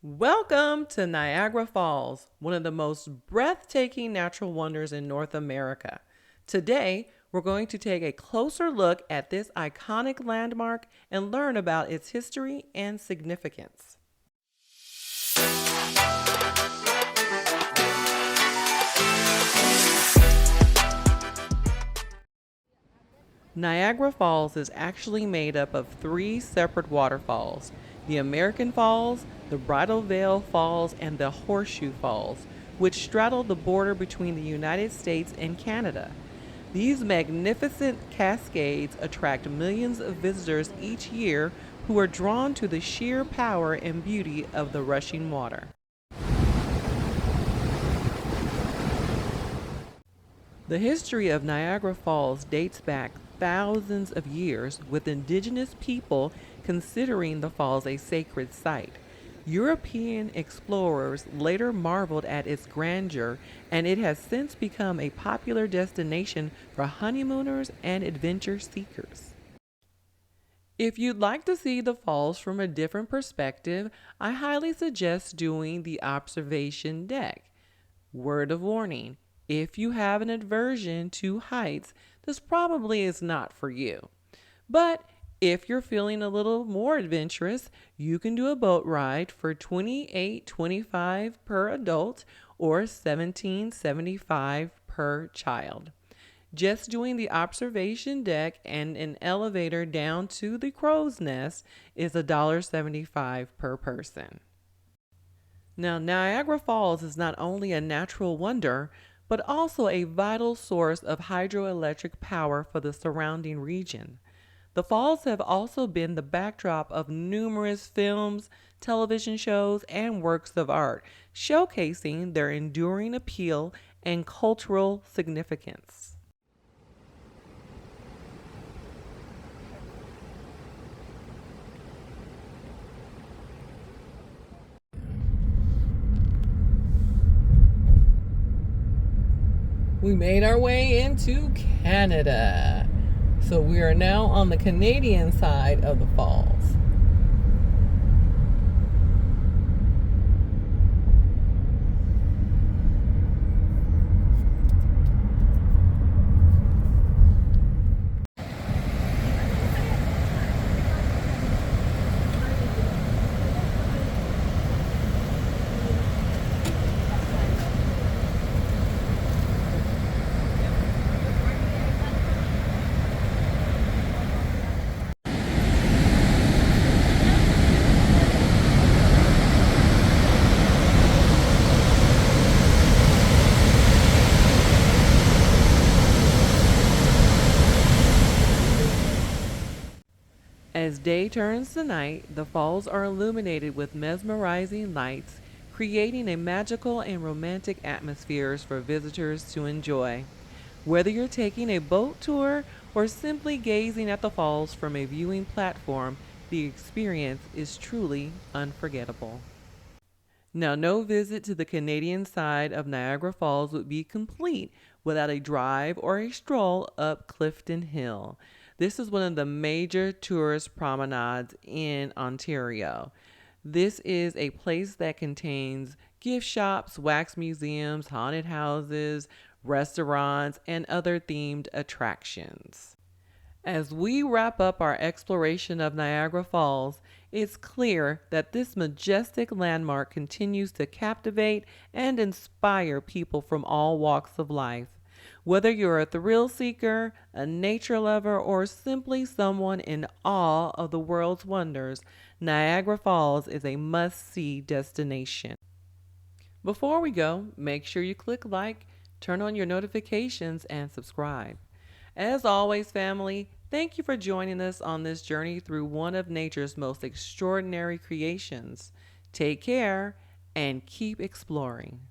Welcome to Niagara Falls, one of the most breathtaking natural wonders in North America. Today, we're going to take a closer look at this iconic landmark and learn about its history and significance. Niagara Falls is actually made up of three separate waterfalls: the American Falls, the Bridal Veil Falls, and the Horseshoe Falls, which straddle the border between the United States and Canada. These magnificent cascades attract millions of visitors each year who are drawn to the sheer power and beauty of the rushing water. The history of Niagara Falls dates back thousands of years, with indigenous people considering the falls a sacred site. European explorers later marveled at its grandeur, and it has since become a popular destination for honeymooners and adventure seekers. If you'd like to see the falls from a different perspective, I highly suggest doing the observation deck. Word of warning: if you have an aversion to heights, this probably is not for you. But if you're feeling a little more adventurous, you can do a boat ride for $28.25 per adult or $17.75 per child. Just doing the observation deck and an elevator down to the crow's nest is $1.75 per person. Now, Niagara Falls is not only a natural wonder, but also a vital source of hydroelectric power for the surrounding region. The falls have also been the backdrop of numerous films, television shows, and works of art, showcasing their enduring appeal and cultural significance. We made our way into Canada. So we are now on the Canadian side of the falls. As day turns to night, the falls are illuminated with mesmerizing lights, creating a magical and romantic atmospheres for visitors to enjoy. Whether you're taking a boat tour or simply gazing at the falls from a viewing platform, the experience is truly unforgettable. Now, no visit to the Canadian side of Niagara Falls would be complete without a drive or a stroll up Clifton Hill. This is one of the major tourist promenades in Ontario. This is a place that contains gift shops, wax museums, haunted houses, restaurants, and other themed attractions. As we wrap up our exploration of Niagara Falls, it's clear that this majestic landmark continues to captivate and inspire people from all walks of life. Whether you're a thrill seeker, a nature lover, or simply someone in awe of the world's wonders, Niagara Falls is a must-see destination. Before we go, make sure you click like, turn on your notifications, and subscribe. As always, family, thank you for joining us on this journey through one of nature's most extraordinary creations. Take care and keep exploring.